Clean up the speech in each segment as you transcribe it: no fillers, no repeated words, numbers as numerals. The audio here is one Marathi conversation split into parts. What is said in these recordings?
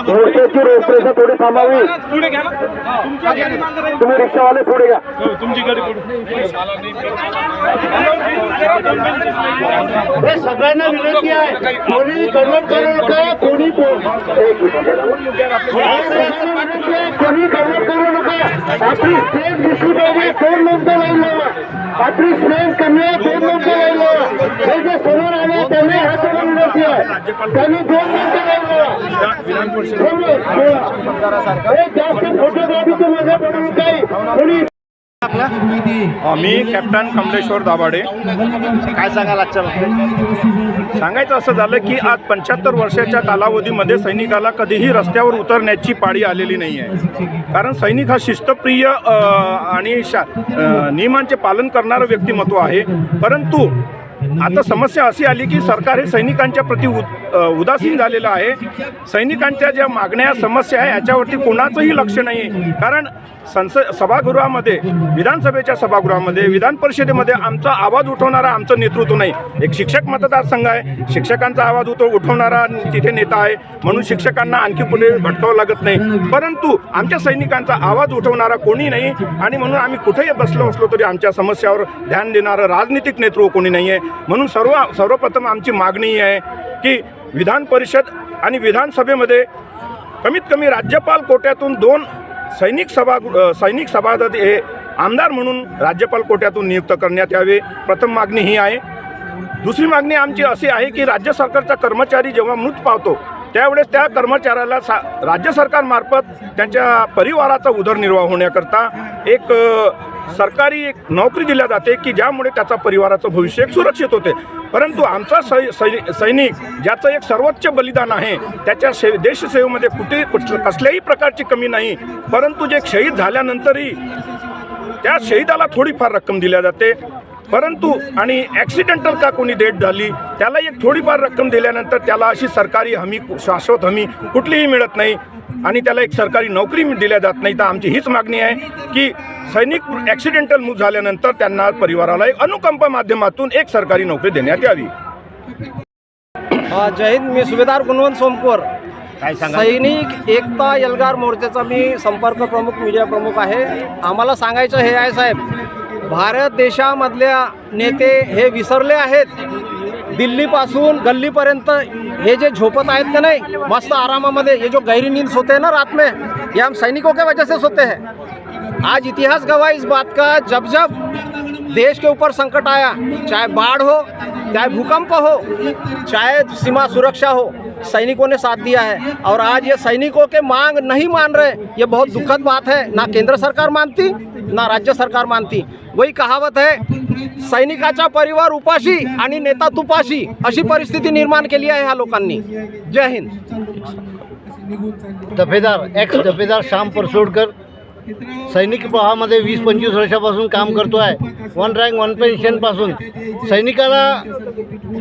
मोर्चाची रूपरेषा थोडी थांबावी. तुम्ही रिक्षावाले पुढे घ्या. तुमची गाडी सगळ्यांना विनंती आहे, कोणी गडबड करू नका, कोणी गडबड करू नका. आपली स्टेज दिसली पाहिजे, 2 मिनिटं लाईन लावा. आपली स्टेज कमी आहे, 2 मिनिटं लाईन लावा. हे जे समोर आले त्यांनी हात विनंती आहे, त्यांनी 2 मिनिटं लाईन लावा. जास्त फोटोग्राफीचं मजा पडू नका. कोणी मी कॅप्टन कमलेश्वर दाभाडे. काय सांगाल आजच्या सांगायचं असं झालं की आज 75 वर्षाच्या कालावधीमध्ये सैनिकाला कधीही रस्त्यावर उतरण्याची पाळी आलेली नाही आहे. कारण सैनिक हा शिस्तप्रिय आणि नियमांचे पालन करणारं व्यक्तिमत्व आहे. परंतु आता समस्या अशी आली की सरकार हे सैनिकांच्या प्रति उदासीन झालेलं आहे. सैनिकांच्या ज्या मागण्या समस्या आहे याच्यावरती कोणाचंही लक्ष नाही आहे. कारण सभागृहामध्ये, विधानसभेच्या सभागृहामध्ये, विधान परिषदेमध्ये आमचा आवाज उठवणारा आमचं नेतृत्व नाही. एक शिक्षक मतदारसंघ आहे, शिक्षकांचा आवाज उठवणारा तिथे नेता आहे, म्हणून शिक्षकांना आणखी पुढे भटकावं लागत नाही. परंतु आमच्या सैनिकांचा आवाज उठवणारा कोणी नाही आणि म्हणून आम्ही कुठेही बसलो असलो तरी आमच्या समस्यावर ध्यान देणारं राजनीतिक नेतृत्व कोणी नाही आहे. म्हणून सर्वप्रथम आमची मागणी आहे की विधान परिषद आणि विधानसभेमध्ये कमीत कमी राज्यपाल कोट्यातून 2 सैनिक सभासद हे आमदार म्हणून राज्यपाल कोट्यातून नियुक्त करण्यात यावे. प्रथम मागणी ही आहे. दुसरी मागणी आमची अशी आहे की राज्य सरकारचा कर्मचारी जेव्हा मृत पावतो त्यावेळेस त्या कर्मचाऱ्याला राज्य सरकारमार्फत त्यांच्या परिवाराचा उदरनिर्वाह होण्याकरता एक सरकारी एक नोकरी दिल्या जाते की ज्यामुळे त्याचा परिवाराचं भविष्य सुरक्षित होते. परंतु आमचा सैनिक ज्याचं एक सर्वोच्च बलिदान आहे, त्याच्या देशसेवेमध्ये कसल्याही प्रकारची कमी नाही. परंतु जे शहीद झाल्यानंतरही त्या शहीदाला थोडीफार रक्कम दिल्या जाते. परंतु आणि ॲक्सिडेंटल का कोणी डेथ झाली त्याला एक थोडीफार रक्कम दिल्यानंतर त्याला अशी सरकारी हमी, शाश्वत हमी कुठलीही मिळत नाही आणि त्याला एक सरकारी नोकरी दिल्या जात नाही. तर आमची हीच मागणी आहे की सैनिक ॲक्सिडेंटल मृत्यू झाल्यानंतर त्यांना परिवाराला एक अनुकंपा माध्यमातून एक सरकारी नोकरी देण्यात यावी. जय हिंद. मी सुभेदार गुणवंत सोमकोर. काय सांगा. सैनिक एकता एल्गार मोर्चाचा मी संपर्क प्रमुख, मीडिया प्रमुख आहे. आम्हाला सांगायचं हे आहे साहेब, भारत देशामधल्या नेते हे विसरले आहेत. दिल्लीपासून गल्लीपर्यंत हे जे झोपत आहेत का नाही मस्त आरामामध्ये, ये जो गहरी नींद सोते हैं ना रात में, ये हम सैनिकों के वजह से सोते हैं. आज इतिहास गवाह इस बात का, जब जब देश के ऊपर संकट आया, चाहे बाढ़ हो, चाहे भूकंप हो, चाहे सीमा सुरक्षा हो, सैनिकों ने साथ दिया है. और आज ये सैनिकों के मांग नहीं मान रहे, ये बहुत दुखद बात है. ना केंद्र सरकार मानती ना राज्य सरकार मानती. वही कहावत है, सैनिकाचा परिवार उपाशी आणि नेता तुपाशी, अशी परिस्थिती निर्माण केली आहे ह्या लोकांनी. जय हिंद. दफेदार श्याम परसोडकर सैनिक प्रवाहामध्ये 20-25 वर्षापासून काम करतो आहे. 1 रँक 1 पेन्शनपासून सैनिकाला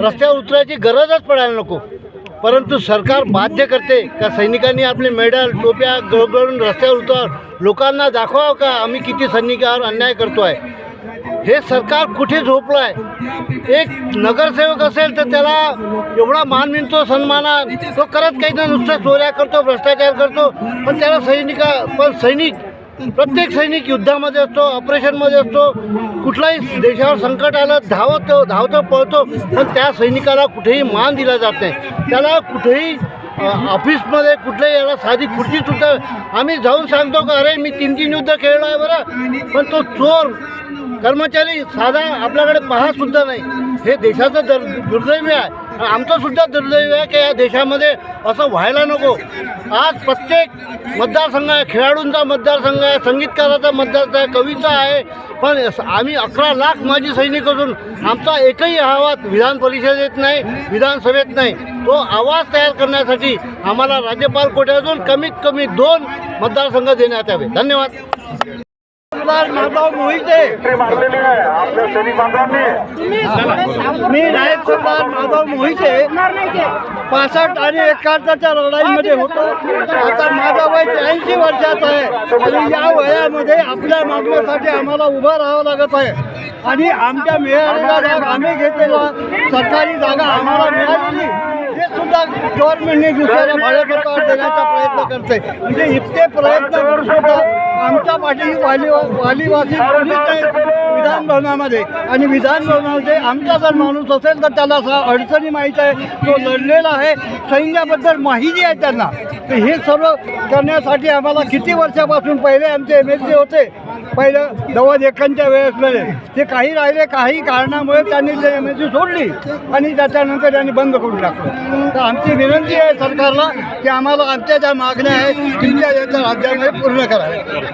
रस्त्यावर उतरायची गरजच पडायला नको. परंतु सरकार बाध्य करते का सैनिकांनी आपले मेडल, टोप्या गळगळून रस्त्यावर उतर, लोकांना दाखवावं का आम्ही किती सैनिकावर अन्याय करतो आहे. हे सरकार कुठे झोपलं आहे. एक नगरसेवक असेल तर त्याला एवढा मान मिळतो, सन्माना तो करत काही ना, नुसतं चोऱ्या करतो, भ्रष्टाचार करतो. पण त्याला सैनिक प्रत्येक सैनिक युद्धामध्ये असतो, ऑपरेशनमध्ये असतो. कुठलाही देशावर संकट आलं धावतो पळतो. पण त्या सैनिकाला कुठेही मान दिला जात नाही. त्याला कुठेही ऑफिसमध्ये कुठल्याही याला साधी खुर्चीसुद्धा आम्ही जाऊन सांगतो का अरे मी 3 युद्ध खेळलो आहे बरं, पण तो चोर कर्मचारी साधा आपल्याकडे पाहतसुद्धा नाही. हे देशाचं दुर्दैव आहे. आमचंसुद्धा दुर्दैव आहे की या देशामध्ये असं व्हायला नको. आज प्रत्येक मतदारसंघ आहे, खेळाडूंचा मतदारसंघ आहे, संगीतकाराचा मतदारसंघ आहे, कवीचा आहे. पण आम्ही 11 लाख माजी सैनिक असून आमचा एकही आवाज विधान परिषदेत नाही, विधानसभेत नाही. तो आवाज तयार करण्यासाठी आम्हाला राज्यपाल कोट्यातून कमीत कमी 2 मतदारसंघ देण्यात यावे. धन्यवाद. माधव मोहिते. मी नायक सरदार माधव मोहिते 65 आणि 71च्या लढाईमध्ये होतो. आता माझा वय 83 वर्षाचा आहे आणि या वयामध्ये आपल्या मागण्यासाठी आम्हाला उभं राहावं लागत आहे. आणि आमच्या मिळालेल्या जागा आम्ही घेतलेला सरकारी जागा आम्हाला मिळालेली सुद्धा गव्हर्नमेंटने दुसऱ्याला भाडेपट्ट्यावर देण्याचा प्रयत्न करते. म्हणजे इतके प्रयत्न करून सुद्धा आमच्या पाठी वालीवासी कोणीच नाही विधान भवनामध्ये. आणि विधान भवनामध्ये आमचा जर माणूस असेल तर त्याला अडचणी माहीत आहे, तो लढलेला आहे, सैन्याबद्दल माहिती आहे त्यांना. तर हे सर्व करण्यासाठी आम्हाला किती वर्षापासून पहिले आमचे MLC होते, पहिलं नव्वद एकांच्या वेळेसमध्ये ते काही राहिले, काही कारणामुळे त्यांनी ते MLC सोडली आणि त्याच्यानंतर त्यांनी बंद करून टाकलं. तर आमची विनंती आहे सरकारला की आम्हाला आमच्या ज्या मागण्या आहेत तुमच्या याच्या राज्यामध्ये पूर्ण कराव्या.